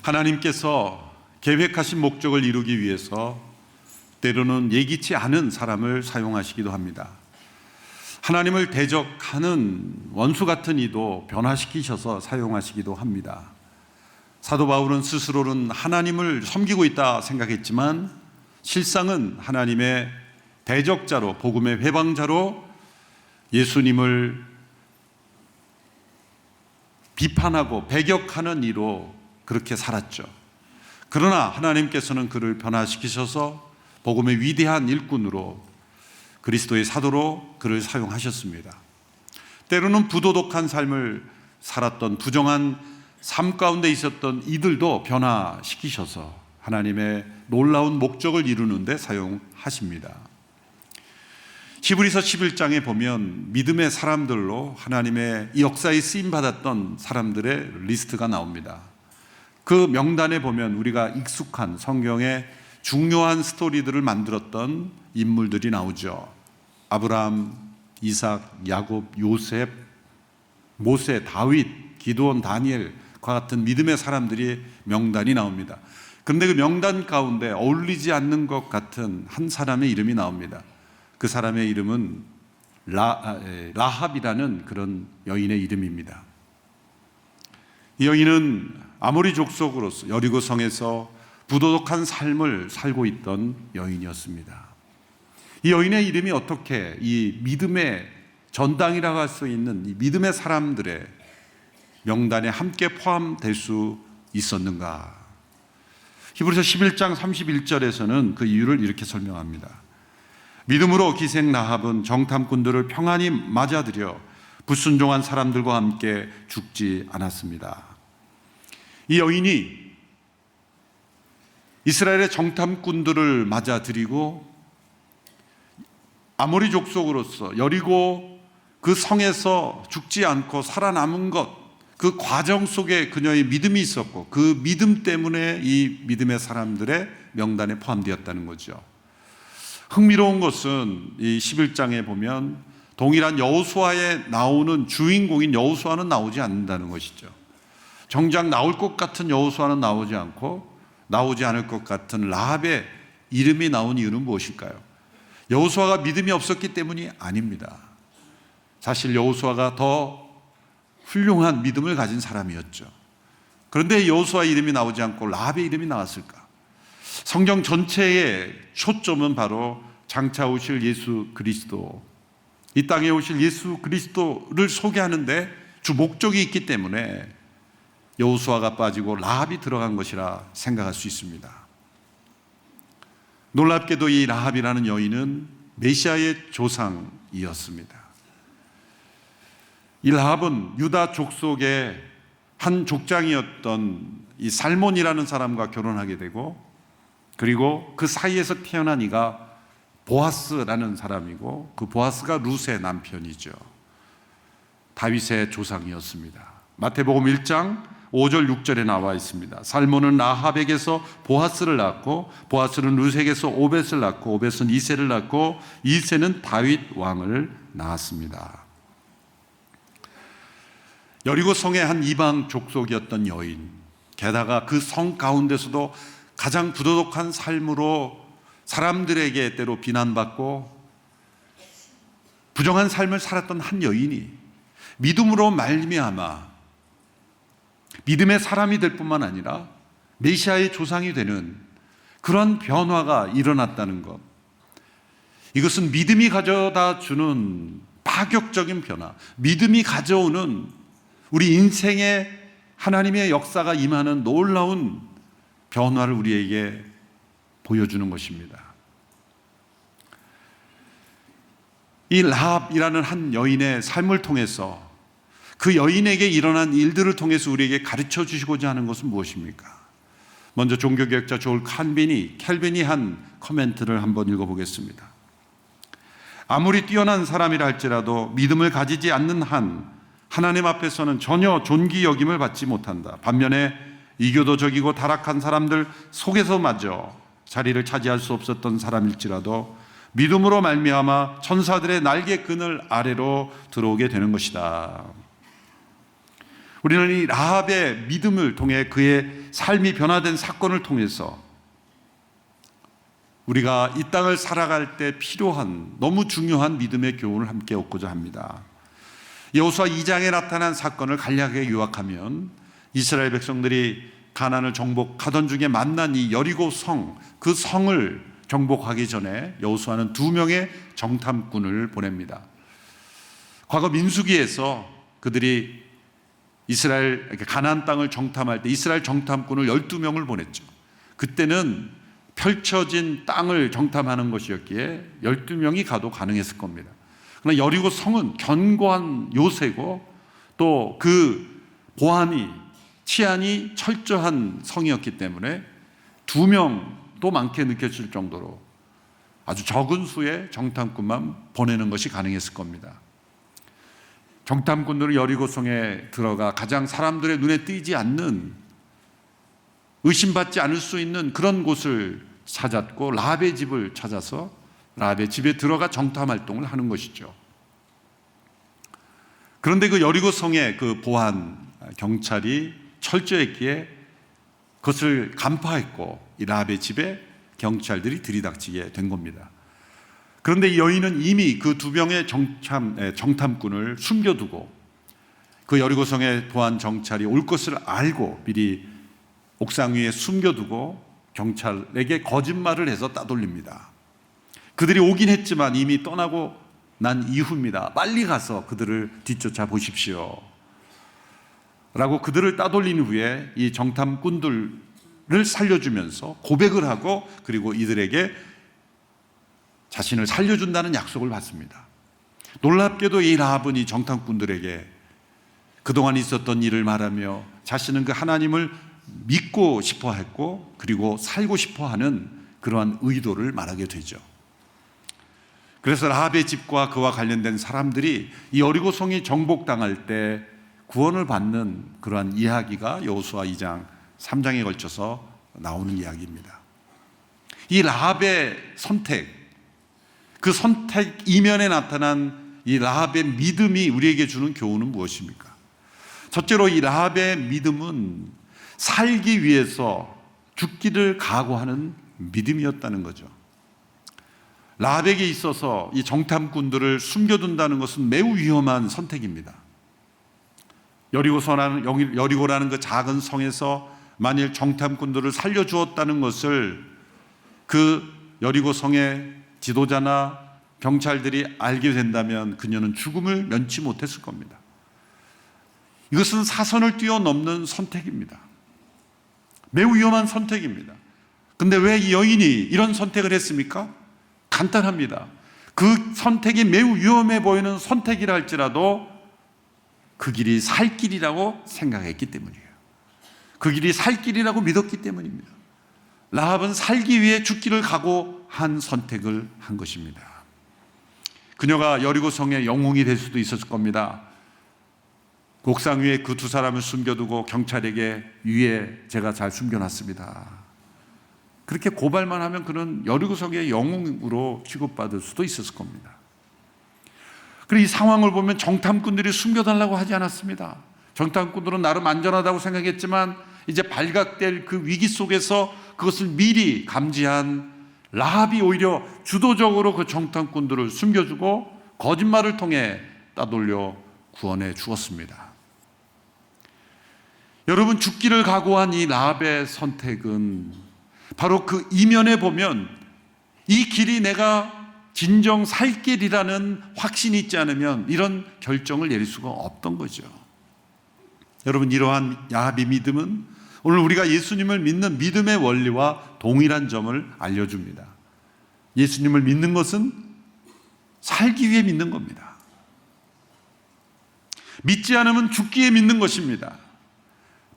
하나님께서 계획하신 목적을 이루기 위해서 때로는 예기치 않은 사람을 사용하시기도 합니다. 하나님을 대적하는 원수 같은 이도 변화시키셔서 사용하시기도 합니다. 사도 바울은 스스로는 하나님을 섬기고 있다 생각했지만 실상은 하나님의 대적자로, 복음의 회방자로 예수님을 비판하고 배격하는 이로 그렇게 살았죠. 그러나 하나님께서는 그를 변화시키셔서 복음의 위대한 일꾼으로, 그리스도의 사도로 그를 사용하셨습니다. 때로는 부도덕한 삶을 살았던, 부정한 삶 가운데 있었던 이들도 변화시키셔서 하나님의 놀라운 목적을 이루는 데 사용하십니다. 히브리서 11장에 보면 믿음의 사람들로 하나님의 역사에 쓰임받았던 사람들의 리스트가 나옵니다. 그 명단에 보면 우리가 익숙한 성경의 중요한 스토리들을 만들었던 인물들이 나오죠. 아브라함, 이삭, 야곱, 요셉, 모세, 다윗, 기드온, 다니엘과 같은 믿음의 사람들이 명단이 나옵니다. 그런데 그 명단 가운데 어울리지 않는 것 같은 한 사람의 이름이 나옵니다. 그 사람의 이름은 라합이라는 그런 여인의 이름입니다. 이 여인은 아모리 족속으로서 여리고 성에서 부도덕한 삶을 살고 있던 여인이었습니다. 이 여인의 이름이 어떻게 이 믿음의 전당이라고 할 수 있는 이 믿음의 사람들의 명단에 함께 포함될 수 있었는가? 히브리서 11장 31절에서는 그 이유를 이렇게 설명합니다. 믿음으로 기생 라합은 정탐꾼들을 평안히 맞아들여 불순종한 사람들과 함께 죽지 않았습니다. 이 여인이 이스라엘의 정탐꾼들을 맞아들이고 아모리 족속으로서 여리고 그 성에서 죽지 않고 살아남은 것, 그 과정 속에 그녀의 믿음이 있었고 그 믿음 때문에 이 믿음의 사람들의 명단에 포함되었다는 거죠. 흥미로운 것은 이 11장에 보면 동일한 여호수아에 나오는 주인공인 여호수아는 나오지 않는다는 것이죠. 정작 나올 것 같은 여호수아는 나오지 않고 나오지 않을 것 같은 라합의 이름이 나온 이유는 무엇일까요? 여호수아가 믿음이 없었기 때문이 아닙니다. 사실 여호수아가 더 훌륭한 믿음을 가진 사람이었죠. 그런데 여호수아 이름이 나오지 않고 라합의 이름이 나왔을까? 성경 전체의 초점은 바로 장차 오실 예수 그리스도, 이 땅에 오실 예수 그리스도를 소개하는데 주 목적이 있기 때문에 여호수아가 빠지고 라합이 들어간 것이라 생각할 수 있습니다. 놀랍게도 이 라합이라는 여인은 메시아의 조상이었습니다. 이 라합은 유다 족속의 한 족장이었던 이 살몬이라는 사람과 결혼하게 되고, 그리고 그 사이에서 태어난 이가 보아스라는 사람이고, 그 보아스가 룻의 남편이죠. 다윗의 조상이었습니다. 마태복음 1장 5절 6절에 나와 있습니다. 살몬은 라합에게서 보아스를 낳고, 보아스는 룻에게서 오벳을 낳고, 오벳은 이새를 낳고, 이새는 다윗 왕을 낳았습니다. 여리고 성의 한 이방 족속이었던 여인, 게다가 그 성 가운데서도 가장 부도덕한 삶으로 사람들에게 때로 비난받고 부정한 삶을 살았던 한 여인이 믿음으로 말미암아 믿음의 사람이 될 뿐만 아니라 메시아의 조상이 되는 그런 변화가 일어났다는 것, 이것은 믿음이 가져다 주는 파격적인 변화, 믿음이 가져오는 우리 인생에 하나님의 역사가 임하는 놀라운 변화를 우리에게 보여주는 것입니다. 이 라합이라는 한 여인의 삶을 통해서, 그 여인에게 일어난 일들을 통해서 우리에게 가르쳐 주시고자 하는 것은 무엇입니까? 먼저 종교개혁자 조엘 캘빈이 한 코멘트를 한번 읽어보겠습니다. 아무리 뛰어난 사람이라 할지라도 믿음을 가지지 않는 한 하나님 앞에서는 전혀 존귀 여김을 받지 못한다. 반면에 이교도적이고 타락한 사람들 속에서마저 자리를 차지할 수 없었던 사람일지라도 믿음으로 말미암아 천사들의 날개 그늘 아래로 들어오게 되는 것이다. 우리는 이 라합의 믿음을 통해 그의 삶이 변화된 사건을 통해서 우리가 이 땅을 살아갈 때 필요한 너무 중요한 믿음의 교훈을 함께 얻고자 합니다. 여호수아 2장에 나타난 사건을 간략하게 요약하면 이스라엘 백성들이 가나안을 정복하던 중에 만난 이 여리고 성, 그 성을 정복하기 전에 여호수아는 2명의 정탐꾼을 보냅니다. 과거 민수기에서 그들이 이스라엘 가나안 땅을 정탐할 때 이스라엘 정탐꾼을 12명을 보냈죠. 그때는 펼쳐진 땅을 정탐하는 것이었기에 12명이 가도 가능했을 겁니다. 그러나 여리고 성은 견고한 요새고 또 그 보안이 치안이 철저한 성이었기 때문에 2명도 많게 느껴질 정도로 아주 적은 수의 정탐꾼만 보내는 것이 가능했을 겁니다. 정탐꾼들은 여리고성에 들어가 가장 사람들의 눈에 띄지 않는, 의심받지 않을 수 있는 그런 곳을 찾았고 라합의 집을 찾아서 라합의 집에 들어가 정탐 활동을 하는 것이죠. 그런데 그 여리고성의 그 보안 경찰이 철저했기에 그것을 간파했고 이 라합의 집에 경찰들이 들이닥치게 된 겁니다. 그런데 이 여인은 이미 그 2명의 정탐꾼을 숨겨두고 그 여리고성의 보안 정찰이 올 것을 알고 미리 옥상 위에 숨겨두고 경찰에게 거짓말을 해서 따돌립니다. 그들이 오긴 했지만 이미 떠나고 난 이후입니다. 빨리 가서 그들을 뒤쫓아 보십시오 라고 그들을 따돌린 후에 이 정탐꾼들을 살려주면서 고백을 하고 그리고 이들에게 자신을 살려준다는 약속을 받습니다. 놀랍게도 이 라합은 이 정탐꾼들에게 그동안 있었던 일을 말하며 자신은 그 하나님을 믿고 싶어 했고 그리고 살고 싶어 하는 그러한 의도를 말하게 되죠. 그래서 라합의 집과 그와 관련된 사람들이 이 여리고성이 정복당할 때 구원을 받는 그러한 이야기가 여호수아 2장 3장에 걸쳐서 나오는 이야기입니다. 이 라합의 선택, 그 선택 이면에 나타난 이 라합의 믿음이 우리에게 주는 교훈은 무엇입니까? 첫째로 이 라합의 믿음은 살기 위해서 죽기를 각오하는 믿음이었다는 거죠. 라합에게 있어서 이 정탐꾼들을 숨겨둔다는 것은 매우 위험한 선택입니다. 여리고라는 그 작은 성에서 만일 정탐꾼들을 살려주었다는 것을 그 여리고 성의 지도자나 경찰들이 알게 된다면 그녀는 죽음을 면치 못했을 겁니다. 이것은 사선을 뛰어넘는 선택입니다. 매우 위험한 선택입니다. 근데 왜 이 여인이 이런 선택을 했습니까? 간단합니다. 그 선택이 매우 위험해 보이는 선택이라 할지라도 그 길이 살 길이라고 생각했기 때문이에요. 그 길이 살 길이라고 믿었기 때문입니다. 라합은 살기 위해 죽기를 각오한 선택을 한 것입니다. 그녀가 여리고성의 영웅이 될 수도 있었을 겁니다. 옥상 위에 그 2사람을 숨겨두고 경찰에게 위에 제가 잘 숨겨놨습니다. 그렇게 고발만 하면 그는 여리고성의 영웅으로 취급받을 수도 있었을 겁니다. 그리고 이 상황을 보면 정탐꾼들이 숨겨달라고 하지 않았습니다. 정탐꾼들은 나름 안전하다고 생각했지만 이제 발각될 그 위기 속에서 그것을 미리 감지한 라합이 오히려 주도적으로 그 정탐꾼들을 숨겨주고 거짓말을 통해 따돌려 구원해 주었습니다. 여러분, 죽기를 각오한 이 라합의 선택은 바로 그 이면에 보면 이 길이 내가 진정 살 길이라는 확신이 있지 않으면 이런 결정을 내릴 수가 없던 거죠. 여러분, 이러한 라합의 믿음은 오늘 우리가 예수님을 믿는 믿음의 원리와 동일한 점을 알려줍니다. 예수님을 믿는 것은 살기 위해 믿는 겁니다. 믿지 않으면 죽기에 믿는 것입니다.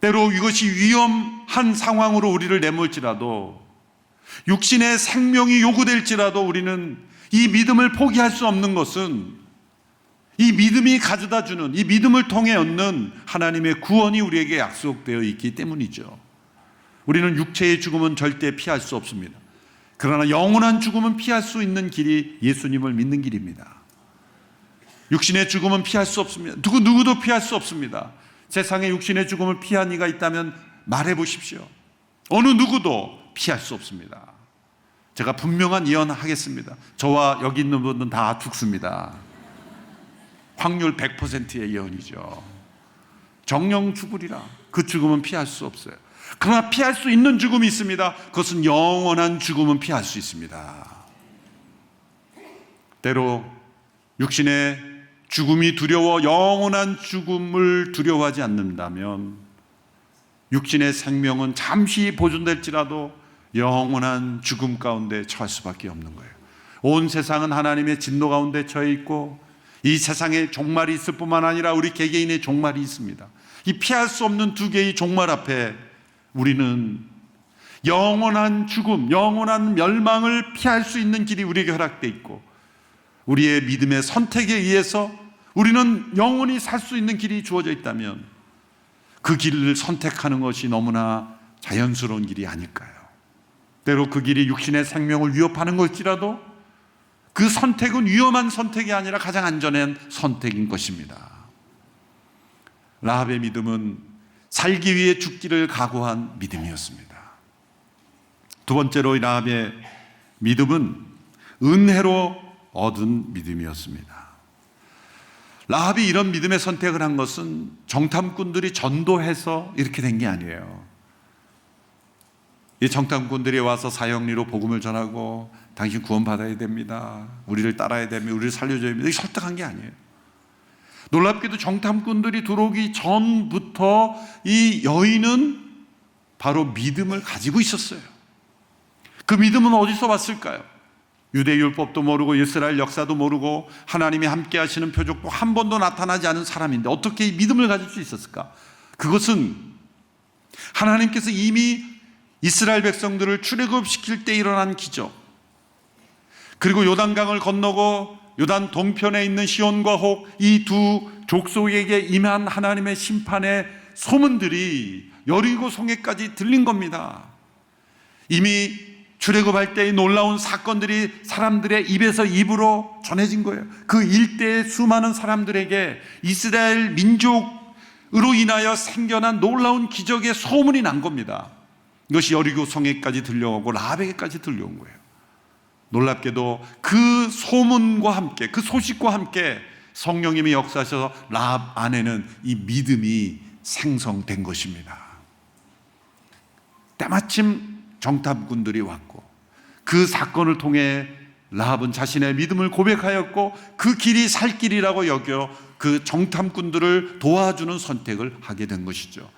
때로 이것이 위험한 상황으로 우리를 내몰지라도, 육신의 생명이 요구될지라도 우리는 이 믿음을 포기할 수 없는 것은 이 믿음이 가져다 주는, 이 믿음을 통해 얻는 하나님의 구원이 우리에게 약속되어 있기 때문이죠. 우리는 육체의 죽음은 절대 피할 수 없습니다. 그러나 영원한 죽음은 피할 수 있는 길이 예수님을 믿는 길입니다. 육신의 죽음은 피할 수 없습니다. 누구도 피할 수 없습니다. 세상에 육신의 죽음을 피한 이가 있다면 말해 보십시오. 어느 누구도 피할 수 없습니다. 제가 분명한 예언하겠습니다. 저와 여기 있는 분들은 다 죽습니다. 확률 100%의 예언이죠. 정령 죽으리라. 그 죽음은 피할 수 없어요. 그러나 피할 수 있는 죽음이 있습니다. 그것은 영원한 죽음은 피할 수 있습니다. 때로 육신의 죽음이 두려워 영원한 죽음을 두려워하지 않는다면 육신의 생명은 잠시 보존될지라도 영원한 죽음 가운데 처할 수밖에 없는 거예요. 온 세상은 하나님의 진노 가운데 처해 있고 이 세상에 종말이 있을 뿐만 아니라 우리 개개인의 종말이 있습니다. 이 피할 수 없는 두 개의 종말 앞에 우리는 영원한 죽음, 영원한 멸망을 피할 수 있는 길이 우리에게 허락되어 있고 우리의 믿음의 선택에 의해서 우리는 영원히 살 수 있는 길이 주어져 있다면 그 길을 선택하는 것이 너무나 자연스러운 길이 아닐까요? 때로 그 길이 육신의 생명을 위협하는 것일지라도 그 선택은 위험한 선택이 아니라 가장 안전한 선택인 것입니다. 라합의 믿음은 살기 위해 죽기를 각오한 믿음이었습니다. 두 번째로 라합의 믿음은 은혜로 얻은 믿음이었습니다. 라합이 이런 믿음의 선택을 한 것은 정탐꾼들이 전도해서 이렇게 된 게 아니에요. 이 정탐꾼들이 와서 사형리로 복음을 전하고 당신 구원받아야 됩니다. 우리를 따라야 됩니다. 우리를 살려줘야 됩니다. 이게 설득한 게 아니에요. 놀랍게도 정탐꾼들이 들어오기 전부터 이 여인은 바로 믿음을 가지고 있었어요. 그 믿음은 어디서 왔을까요? 유대율법도 모르고 이스라엘 역사도 모르고 하나님이 함께 하시는 표적도 한 번도 나타나지 않은 사람인데 어떻게 이 믿음을 가질 수 있었을까? 그것은 하나님께서 이미 이스라엘 백성들을 출애굽시킬 때 일어난 기적, 그리고 요단강을 건너고 요단 동편에 있는 시온과 혹 이 두 족속에게 임한 하나님의 심판의 소문들이 여리고 성에까지 들린 겁니다. 이미 출애굽할 때의 놀라운 사건들이 사람들의 입에서 입으로 전해진 거예요. 그 일대의 수많은 사람들에게 이스라엘 민족으로 인하여 생겨난 놀라운 기적의 소문이 난 겁니다. 이것이 여리고 성에까지 들려오고 라합에게까지 들려온 거예요. 놀랍게도 그 소문과 함께, 그 소식과 함께 성령님이 역사하셔서 라합 안에는 이 믿음이 생성된 것입니다. 때마침 정탐꾼들이 왔고 그 사건을 통해 라합은 자신의 믿음을 고백하였고 그 길이 살 길이라고 여겨 그 정탐꾼들을 도와주는 선택을 하게 된 것이죠.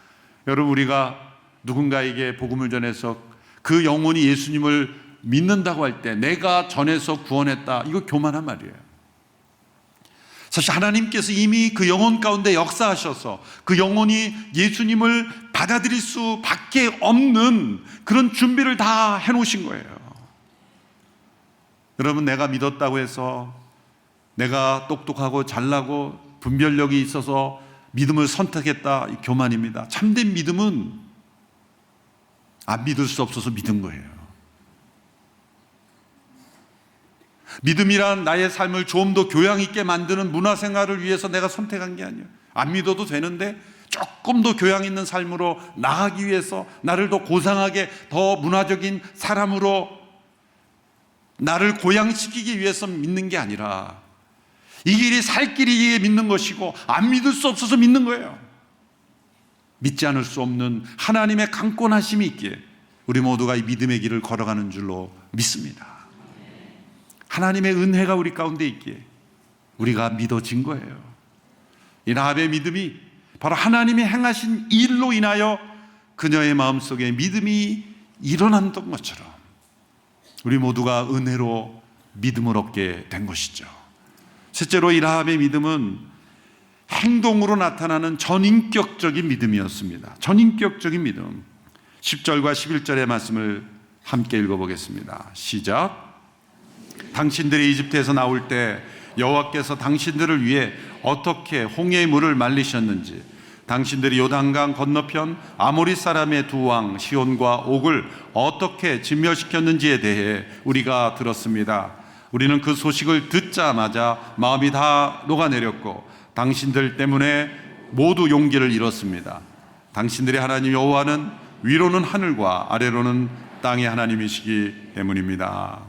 여러분, 우리가 누군가에게 복음을 전해서 그 영혼이 예수님을 믿는다고 할 때 내가 전해서 구원했다, 이거 교만한 말이에요. 사실 하나님께서 이미 그 영혼 가운데 역사하셔서 그 영혼이 예수님을 받아들일 수밖에 없는 그런 준비를 다 해놓으신 거예요. 여러분, 내가 믿었다고 해서 내가 똑똑하고 잘나고 분별력이 있어서 믿음을 선택했다, 이 교만입니다. 참된 믿음은 안 믿을 수 없어서 믿은 거예요. 믿음이란 나의 삶을 좀 더 교양 있게 만드는 문화생활을 위해서 내가 선택한 게 아니에요. 안 믿어도 되는데 조금 더 교양 있는 삶으로 나가기 위해서, 나를 더 고상하게, 더 문화적인 사람으로 나를 고양시키기 위해서 믿는 게 아니라 이 길이 살 길이기에 믿는 것이고 안 믿을 수 없어서 믿는 거예요. 믿지 않을 수 없는 하나님의 강권하심이 있기에 우리 모두가 이 믿음의 길을 걸어가는 줄로 믿습니다. 하나님의 은혜가 우리 가운데 있기에 우리가 믿어진 거예요. 이 라합의 믿음이 바로 하나님이 행하신 일로 인하여 그녀의 마음속에 믿음이 일어났던 것처럼 우리 모두가 은혜로 믿음을 얻게 된 것이죠. 셋째로 이 라합의 믿음은 행동으로 나타나는 전인격적인 믿음이었습니다. 전인격적인 믿음. 10절과 11절의 말씀을 함께 읽어보겠습니다. 시작. 당신들이 이집트에서 나올 때 여호와께서 당신들을 위해 어떻게 홍해의 물을 말리셨는지, 당신들이 요단강 건너편 아모리 사람의 두 왕 시온과 옥을 어떻게 진멸시켰는지에 대해 우리가 들었습니다. 우리는 그 소식을 듣자마자 마음이 다 녹아내렸고 당신들 때문에 모두 용기를 잃었습니다. 당신들의 하나님 여호와는 위로는 하늘과 아래로는 땅의 하나님이시기 때문입니다.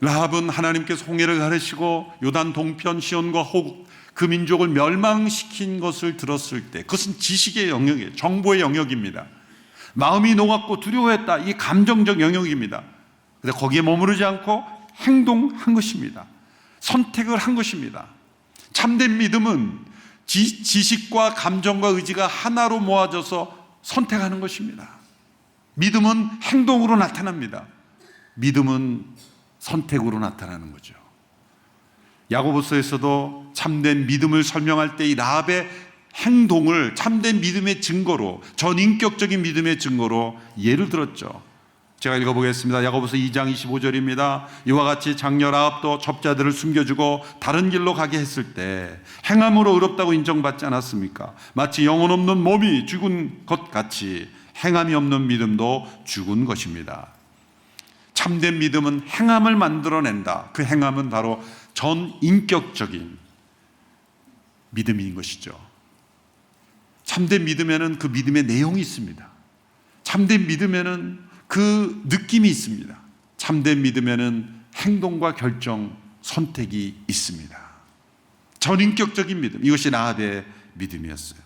라합은 하나님께서 홍해를 가르시고 요단 동편 시온과 혹 그 민족을 멸망시킨 것을 들었을 때, 그것은 지식의 영역이에요. 정보의 영역입니다. 마음이 녹았고 두려워했다, 이 감정적 영역입니다. 그런데 거기에 머무르지 않고 행동한 것입니다. 선택을 한 것입니다. 참된 믿음은 지식과 감정과 의지가 하나로 모아져서 선택하는 것입니다. 믿음은 행동으로 나타납니다. 믿음은 선택으로 나타나는 거죠. 야고보서에서도 참된 믿음을 설명할 때 이 라합의 행동을 참된 믿음의 증거로, 전인격적인 믿음의 증거로 예를 들었죠. 제가 읽어보겠습니다. 야고보서 2장 25절입니다. 이와 같이 장녀 라합도 접자들을 숨겨주고 다른 길로 가게 했을 때 행함으로 의롭다고 인정받지 않았습니까? 마치 영혼 없는 몸이 죽은 것 같이 행함이 없는 믿음도 죽은 것입니다. 참된 믿음은 행함을 만들어낸다. 그 행함은 바로 전인격적인 믿음인 것이죠. 참된 믿음에는 그 믿음의 내용이 있습니다. 참된 믿음에는 그 느낌이 있습니다. 참된 믿음에는 행동과 결정, 선택이 있습니다. 전인격적인 믿음, 이것이 라합의 믿음이었어요.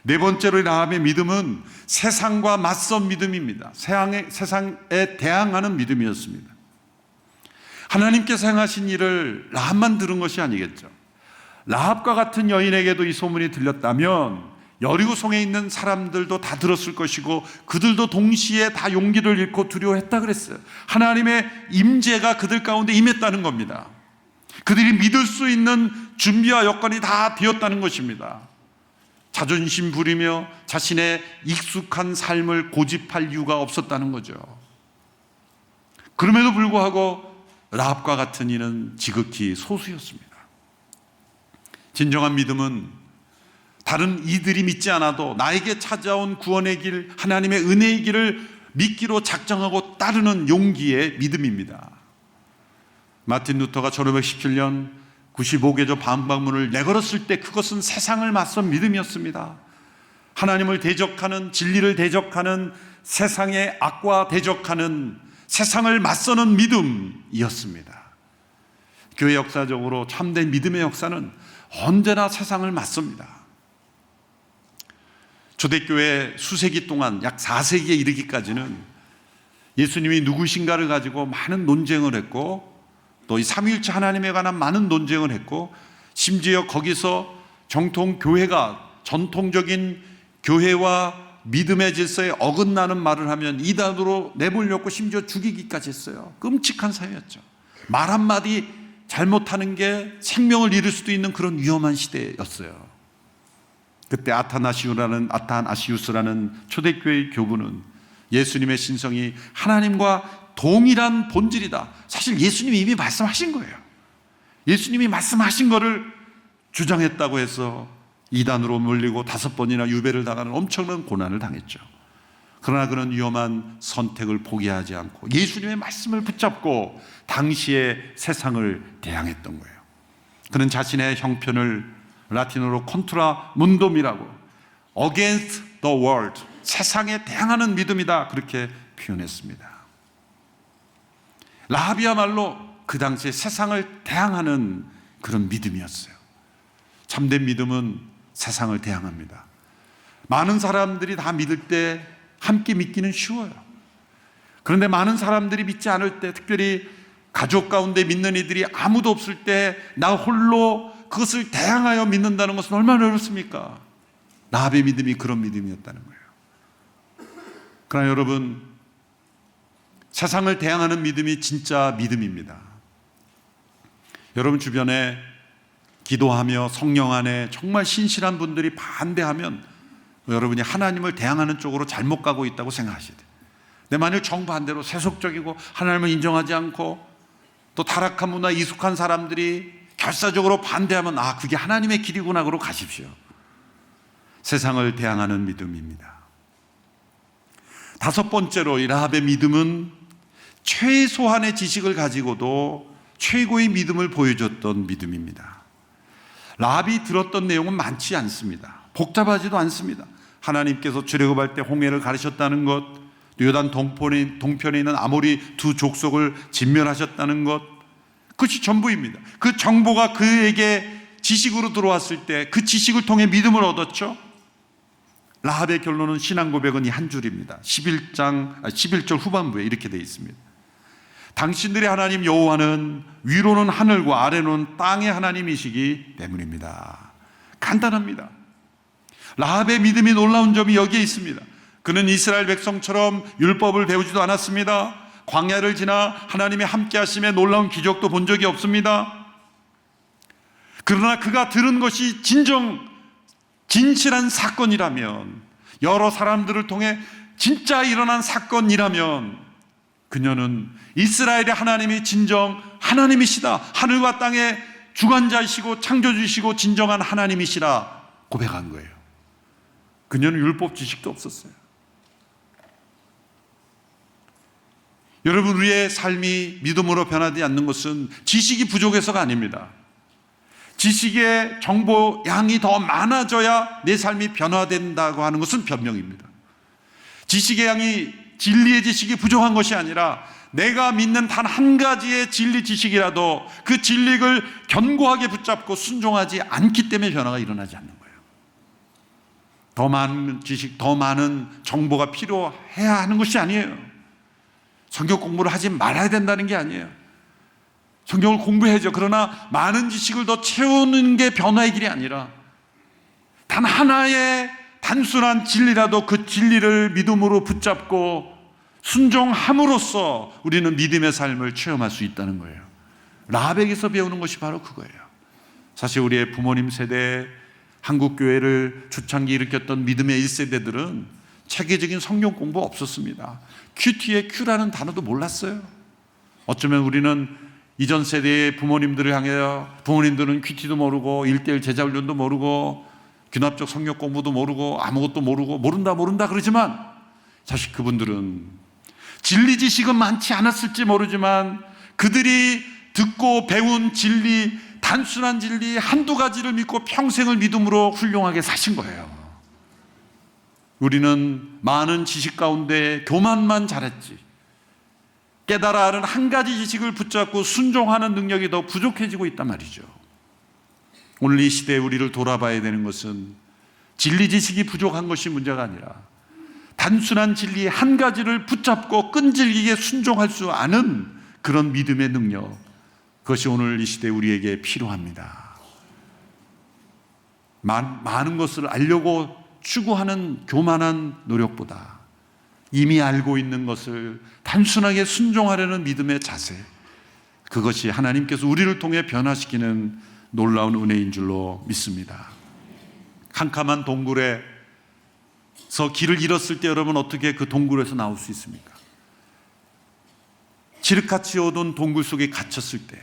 네 번째로 라합의 믿음은 세상과 맞선 믿음입니다. 세상에 대항하는 믿음이었습니다. 하나님께서 행하신 일을 라합만 들은 것이 아니겠죠. 라합과 같은 여인에게도 이 소문이 들렸다면 여리고성에 있는 사람들도 다 들었을 것이고 그들도 동시에 다 용기를 잃고 두려워했다 그랬어요. 하나님의 임재가 그들 가운데 임했다는 겁니다. 그들이 믿을 수 있는 준비와 여건이 다 되었다는 것입니다. 자존심 부리며 자신의 익숙한 삶을 고집할 이유가 없었다는 거죠. 그럼에도 불구하고 라합과 같은 이는 지극히 소수였습니다. 진정한 믿음은 다른 이들이 믿지 않아도 나에게 찾아온 구원의 길, 하나님의 은혜의 길을 믿기로 작정하고 따르는 용기의 믿음입니다. 마틴 루터가 1517년 95개조 반박문을 내걸었을 때 그것은 세상을 맞선 믿음이었습니다. 하나님을 대적하는, 진리를 대적하는, 세상의 악과 대적하는, 세상을 맞서는 믿음이었습니다. 교회 역사적으로 참된 믿음의 역사는 언제나 세상을 맞섭니다. 초대교회 수세기 동안 약 4세기에 이르기까지는 예수님이 누구신가를 가지고 많은 논쟁을 했고 또 이 삼위일체 하나님에 관한 많은 논쟁을 했고 심지어 거기서 정통교회가 전통적인 교회와 믿음의 질서에 어긋나는 말을 하면 이단으로 내몰렸고 심지어 죽이기까지 했어요. 끔찍한 사회였죠. 말 한마디 잘못하는 게 생명을 잃을 수도 있는 그런 위험한 시대였어요. 그때 아타나시우스라는 초대교회의 교부는 예수님의 신성이 하나님과 동일한 본질이다. 사실 예수님이 이미 말씀하신 거예요. 예수님이 말씀하신 거를 주장했다고 해서 이단으로 몰리고 5번이나 유배를 당하는 엄청난 고난을 당했죠. 그러나 그는 위험한 선택을 포기하지 않고 예수님의 말씀을 붙잡고 당시의 세상을 대항했던 거예요. 그는 자신의 형편을 라틴어로 컨트라 문돔이라고 against the world, 세상에 대항하는 믿음이다 그렇게 표현했습니다. 라합이야말로 그 당시에 세상을 대항하는 그런 믿음이었어요. 참된 믿음은 세상을 대항합니다. 많은 사람들이 다 믿을 때 함께 믿기는 쉬워요. 그런데 많은 사람들이 믿지 않을 때, 특별히 가족 가운데 믿는 이들이 아무도 없을 때 나 홀로 그것을 대항하여 믿는다는 것은 얼마나 어렵습니까? 라합의 믿음이 그런 믿음이었다는 거예요. 그러나 여러분, 세상을 대항하는 믿음이 진짜 믿음입니다. 여러분 주변에 기도하며 성령 안에 정말 신실한 분들이 반대하면 여러분이 하나님을 대항하는 쪽으로 잘못 가고 있다고 생각하셔야 돼요. 근데 만일 정반대로 세속적이고 하나님을 인정하지 않고 또 타락한 문화에 익숙한 사람들이 결사적으로 반대하면 그게 하나님의 길이구나 그러고 가십시오. 세상을 대항하는 믿음입니다. 5번째로 이 라합의 믿음은 최소한의 지식을 가지고도 최고의 믿음을 보여줬던 믿음입니다. 라합이 들었던 내용은 많지 않습니다. 복잡하지도 않습니다. 하나님께서 출애굽할 때 홍해를 가르셨다는 것, 요단 동편에 있는 아모리 두 족속을 진멸하셨다는 것, 그것이 전부입니다. 그 정보가 그에게 지식으로 들어왔을 때 그 지식을 통해 믿음을 얻었죠. 라합의 결론은 신앙 고백은 이 한 줄입니다. 11절 후반부에 이렇게 되어 있습니다. 당신들의 하나님 여호와는 위로는 하늘과 아래로는 땅의 하나님이시기 때문입니다. 간단합니다. 라합의 믿음이 놀라운 점이 여기에 있습니다. 그는 이스라엘 백성처럼 율법을 배우지도 않았습니다. 광야를 지나 하나님의 함께 하심에 놀라운 기적도 본 적이 없습니다. 그러나 그가 들은 것이 진실한 사건이라면, 여러 사람들을 통해 진짜 일어난 사건이라면 그녀는 이스라엘의 하나님이 진정 하나님이시다, 하늘과 땅의 주관자이시고 창조주이시고 진정한 하나님이시라 고백한 거예요. 그녀는 율법 지식도 없었어요. 여러분, 우리의 삶이 믿음으로 변하지 않는 것은 지식이 부족해서가 아닙니다. 지식의 정보 양이 더 많아져야 내 삶이 변화된다고 하는 것은 변명입니다. 지식의 양이, 진리의 지식이 부족한 것이 아니라 내가 믿는 단 한 가지의 진리 지식이라도 그 진리를 견고하게 붙잡고 순종하지 않기 때문에 변화가 일어나지 않는 거예요. 더 많은 지식, 더 많은 정보가 필요해야 하는 것이 아니에요. 성경 공부를 하지 말아야 된다는 게 아니에요. 성경을 공부해야죠. 그러나 많은 지식을 더 채우는 게 변화의 길이 아니라 단 하나의 단순한 진리라도 그 진리를 믿음으로 붙잡고 순종함으로써 우리는 믿음의 삶을 체험할 수 있다는 거예요. 라합에게서 배우는 것이 바로 그거예요. 사실 우리의 부모님 세대, 한국교회를 초창기 일으켰던 믿음의 1세대들은 체계적인 성경 공부 없었습니다. 큐티의 큐라는 단어도 몰랐어요. 어쩌면 우리는 이전 세대의 부모님들을 향해서, 부모님들은 큐티도 모르고 1:1 제자훈련도 모르고 귀납적 성경 공부도 모르고 아무것도 모르고 모른다 그러지만, 사실 그분들은 진리 지식은 많지 않았을지 모르지만 그들이 듣고 배운 진리, 단순한 진리 한두 가지를 믿고 평생을 믿음으로 훌륭하게 사신 거예요. 우리는 많은 지식 가운데 교만만 잘했지, 깨달아 하는 한 가지 지식을 붙잡고 순종하는 능력이 더 부족해지고 있단 말이죠. 오늘 이 시대에 우리를 돌아봐야 되는 것은 진리 지식이 부족한 것이 문제가 아니라 단순한 진리 한 가지를 붙잡고 끈질기게 순종할 수 아는 그런 믿음의 능력, 그것이 오늘 이 시대에 우리에게 필요합니다. 많은 것을 알려고 추구하는 교만한 노력보다 이미 알고 있는 것을 단순하게 순종하려는 믿음의 자세, 그것이 하나님께서 우리를 통해 변화시키는 놀라운 은혜인 줄로 믿습니다. 캄캄한 동굴에서 길을 잃었을 때 여러분 어떻게 그 동굴에서 나올 수 있습니까? 칠흑같이 어두운 동굴 속에 갇혔을 때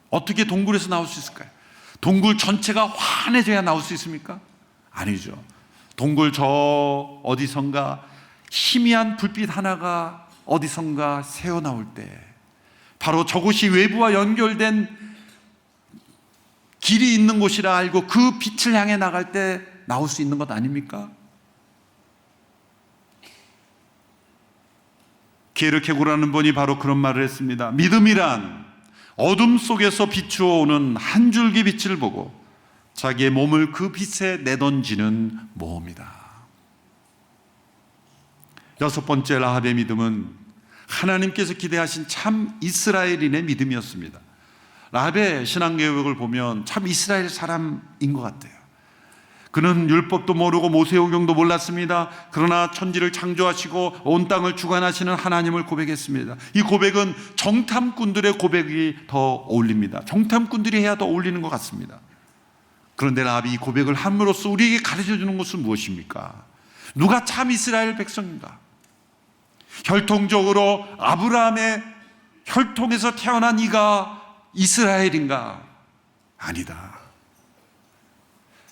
어떻게 동굴에서 나올 수 있을까요? 동굴 전체가 환해져야 나올 수 있습니까? 아니죠. 동굴 저 어디선가 희미한 불빛 하나가 어디선가 새어나올 때 바로 저곳이 외부와 연결된 길이 있는 곳이라 알고 그 빛을 향해 나갈 때 나올 수 있는 것 아닙니까? 게르케고라는 분이 바로 그런 말을 했습니다. 믿음이란 어둠 속에서 비추어오는 한 줄기 빛을 보고 자기의 몸을 그 빛에 내던지는 모험이다. 여섯 번째 라합의 믿음은 하나님께서 기대하신 참 이스라엘인의 믿음이었습니다. 라합의 신앙개혁을 보면 참 이스라엘 사람인 것 같아요. 그는 율법도 모르고 모세오경도 몰랐습니다. 그러나 천지를 창조하시고 온 땅을 주관하시는 하나님을 고백했습니다. 이 고백은 정탐꾼들의 고백이 더 어울립니다. 정탐꾼들이 해야 더 어울리는 것 같습니다. 그런데 라합이 이 고백을 함으로써 우리에게 가르쳐주는 것은 무엇입니까? 누가 참 이스라엘 백성인가? 혈통적으로 아브라함의 혈통에서 태어난 이가 이스라엘인가? 아니다.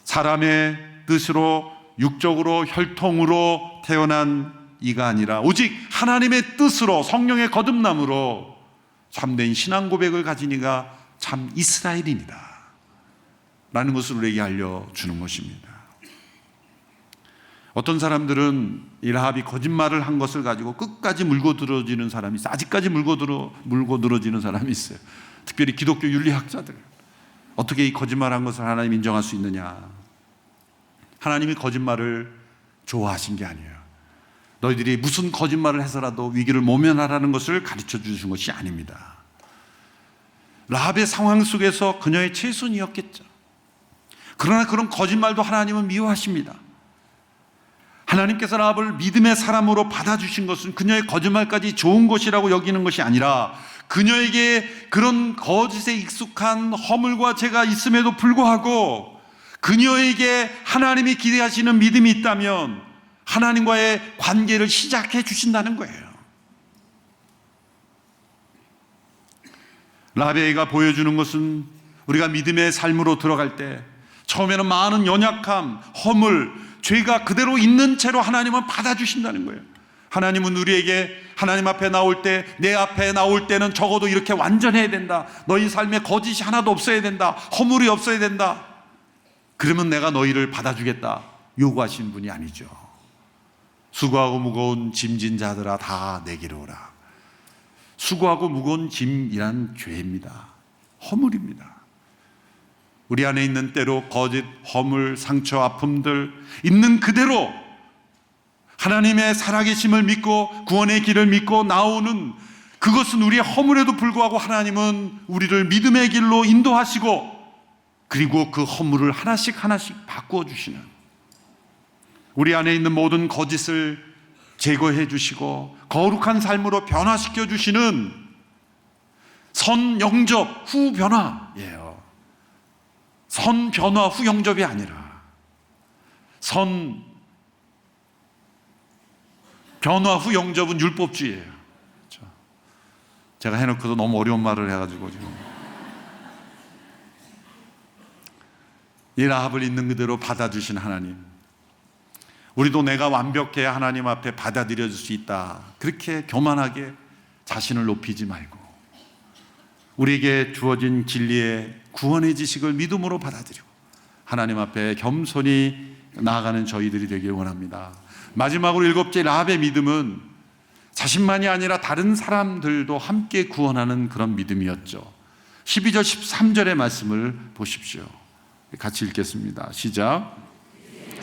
사람의 뜻으로 육적으로 혈통으로 태어난 이가 아니라 오직 하나님의 뜻으로 성령의 거듭남으로 참된 신앙 고백을 가진 이가 참 이스라엘인이다. 라는 것을 우리에게 알려주는 것입니다. 어떤 사람들은 이 라합이 거짓말을 한 것을 가지고 끝까지 물고 늘어지는 사람이 있어요. 아직까지 물고 늘어지는 사람이 있어요. 특별히 기독교 윤리학자들. 어떻게 이 거짓말한 것을 하나님 인정할 수 있느냐? 하나님이 거짓말을 좋아하신 게 아니에요. 너희들이 무슨 거짓말을 해서라도 위기를 모면하라는 것을 가르쳐 주신 것이 아닙니다. 라합의 상황 속에서 그녀의 최선이었겠죠. 그러나 그런 거짓말도 하나님은 미워하십니다. 하나님께서 라합을 믿음의 사람으로 받아주신 것은 그녀의 거짓말까지 좋은 것이라고 여기는 것이 아니라 그녀에게 그런 거짓에 익숙한 허물과 죄가 있음에도 불구하고 그녀에게 하나님이 기대하시는 믿음이 있다면 하나님과의 관계를 시작해 주신다는 거예요. 라합에게가 보여주는 것은 우리가 믿음의 삶으로 들어갈 때 처음에는 많은 연약함, 허물, 죄가 그대로 있는 채로 하나님은 받아주신다는 거예요. 하나님은 우리에게 하나님 앞에 나올 때, 내 앞에 나올 때는 적어도 이렇게 완전해야 된다. 너희 삶에 거짓이 하나도 없어야 된다. 허물이 없어야 된다. 그러면 내가 너희를 받아주겠다 요구하신 분이 아니죠. 수고하고 무거운 짐진 자들아 다 내게로 오라. 수고하고 무거운 짐이란 죄입니다. 허물입니다. 우리 안에 있는 때로 거짓, 허물, 상처, 아픔들 있는 그대로 하나님의 살아계심을 믿고 구원의 길을 믿고 나오는 그것은 우리의 허물에도 불구하고 하나님은 우리를 믿음의 길로 인도하시고 그리고 그 허물을 하나씩 하나씩 바꾸어 주시는, 우리 안에 있는 모든 거짓을 제거해 주시고 거룩한 삶으로 변화시켜 주시는 선 영접 후 변화예요. 선 변화 후 영접이 아니라 선 변화 후 영접은 율법주의예요. 그렇죠? 제가 해놓고도 너무 어려운 말을 해가지고 지금 이 라합을 있는 그대로 받아주신 하나님, 우리도 내가 완벽해야 하나님 앞에 받아들여질 수 있다 그렇게 교만하게 자신을 높이지 말고 우리에게 주어진 진리의 구원의 지식을 믿음으로 받아들이고 하나님 앞에 겸손히 나아가는 저희들이 되길 원합니다. 마지막으로 일곱째, 라합의 믿음은 자신만이 아니라 다른 사람들도 함께 구원하는 그런 믿음이었죠. 12절 13절의 말씀을 보십시오. 같이 읽겠습니다. 시작.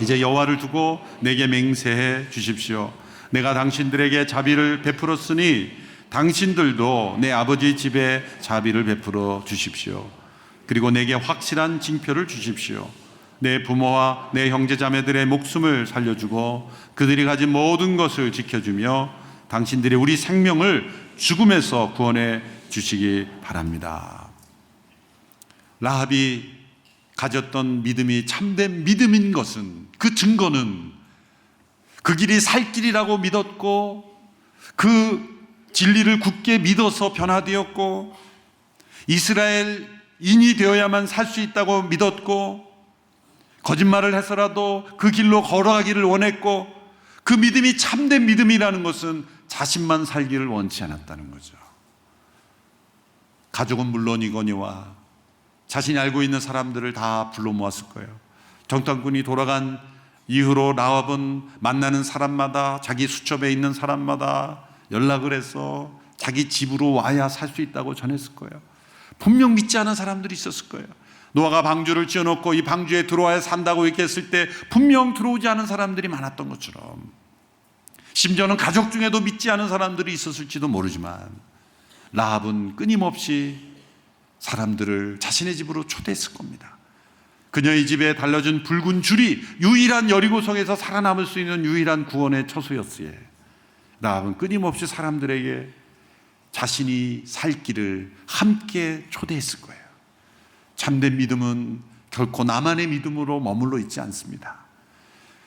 이제 여호와를 두고 내게 맹세해 주십시오. 내가 당신들에게 자비를 베풀었으니 당신들도 내 아버지 집에 자비를 베풀어 주십시오. 그리고 내게 확실한 징표를 주십시오. 내 부모와 내 형제자매들의 목숨을 살려주고 그들이 가진 모든 것을 지켜주며 당신들이 우리 생명을 죽음에서 구원해 주시기 바랍니다. 라합이 가졌던 믿음이 참된 믿음인 것은, 그 증거는 그 길이 살 길이라고 믿었고 그 진리를 굳게 믿어서 변화되었고 이스라엘인이 되어야만 살 수 있다고 믿었고 거짓말을 해서라도 그 길로 걸어가기를 원했고 그 믿음이 참된 믿음이라는 것은 자신만 살기를 원치 않았다는 거죠. 가족은 물론이거니와 자신이 알고 있는 사람들을 다 불러 모았을 거예요. 정탐꾼이 돌아간 이후로 라합은 만나는 사람마다, 자기 수첩에 있는 사람마다 연락을 해서 자기 집으로 와야 살 수 있다고 전했을 거예요. 분명 믿지 않은 사람들이 있었을 거예요. 노아가 방주를 지어놓고 이 방주에 들어와야 산다고 이렇게 했을 때 분명 들어오지 않은 사람들이 많았던 것처럼, 심지어는 가족 중에도 믿지 않은 사람들이 있었을지도 모르지만 라합은 끊임없이 사람들을 자신의 집으로 초대했을 겁니다. 그녀의 집에 달려진 붉은 줄이 유일한 여리고성에서 살아남을 수 있는 유일한 구원의 처소였으에 라합은 끊임없이 사람들에게 자신이 살 길을 함께 초대했을 거예요. 참된 믿음은 결코 나만의 믿음으로 머물러 있지 않습니다.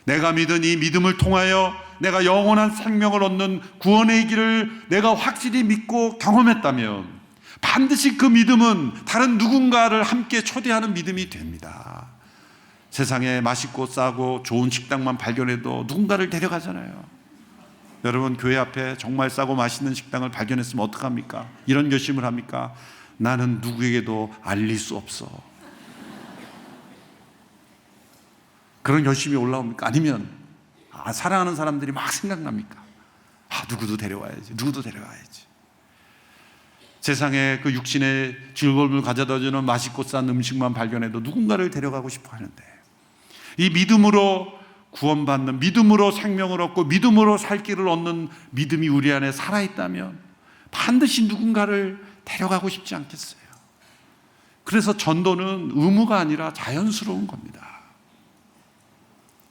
내가 믿은 이 믿음을 통하여 내가 영원한 생명을 얻는 구원의 길을 내가 확실히 믿고 경험했다면 반드시 그 믿음은 다른 누군가를 함께 초대하는 믿음이 됩니다. 세상에 맛있고 싸고 좋은 식당만 발견해도 누군가를 데려가잖아요. 여러분, 교회 앞에 정말 싸고 맛있는 식당을 발견했으면 어떡합니까? 이런 결심을 합니까? 나는 누구에게도 알릴 수 없어. 그런 결심이 올라옵니까? 아니면 사랑하는 사람들이 막 생각납니까? 누구도 데려와야지, 누구도 데려와야지. 세상에 그 육신의 즐거움을 가져다주는 맛있고 싼 음식만 발견해도 누군가를 데려가고 싶어 하는데, 이 믿음으로 구원받는, 믿음으로 생명을 얻고 믿음으로 살 길을 얻는 믿음이 우리 안에 살아있다면 반드시 누군가를 데려가고 싶지 않겠어요? 그래서 전도는 의무가 아니라 자연스러운 겁니다.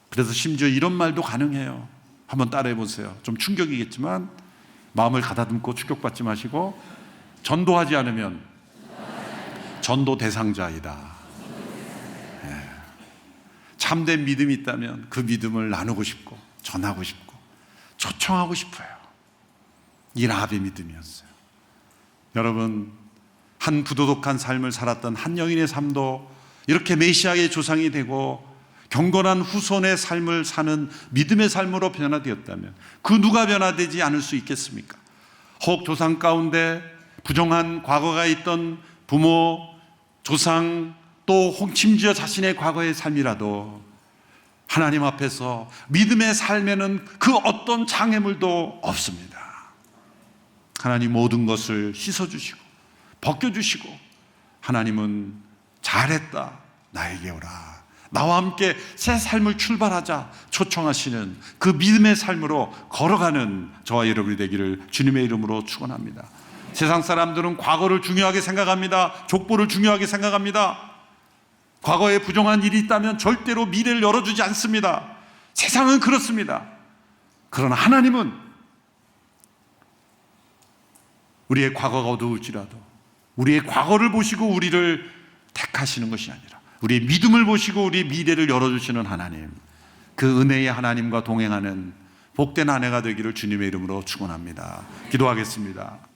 그래서 심지어 이런 말도 가능해요. 한번 따라해 보세요. 좀 충격이겠지만 마음을 가다듬고 충격받지 마시고, 전도하지 않으면 전도 대상자이다. 참된 믿음이 있다면 그 믿음을 나누고 싶고 전하고 싶고 초청하고 싶어요. 이 라합의 믿음이었어요. 여러분, 한 부도덕한 삶을 살았던 한 여인의 삶도 이렇게 메시아의 조상이 되고 경건한 후손의 삶을 사는 믿음의 삶으로 변화되었다면 그 누가 변화되지 않을 수 있겠습니까? 혹 조상 가운데 부정한 과거가 있던 부모, 조상, 또 혹 심지어 자신의 과거의 삶이라도 하나님 앞에서 믿음의 삶에는 그 어떤 장애물도 없습니다. 하나님 모든 것을 씻어주시고 벗겨주시고, 하나님은 잘했다, 나에게 오라, 나와 함께 새 삶을 출발하자 초청하시는 그 믿음의 삶으로 걸어가는 저와 여러분이 되기를 주님의 이름으로 축원합니다. 세상 사람들은 과거를 중요하게 생각합니다. 족보를 중요하게 생각합니다. 과거에 부정한 일이 있다면 절대로 미래를 열어주지 않습니다. 세상은 그렇습니다. 그러나 하나님은 우리의 과거가 어두울지라도 우리의 과거를 보시고 우리를 택하시는 것이 아니라 우리의 믿음을 보시고 우리의 미래를 열어주시는 하나님, 그 은혜의 하나님과 동행하는 복된 아내가 되기를 주님의 이름으로 축원합니다. 기도하겠습니다.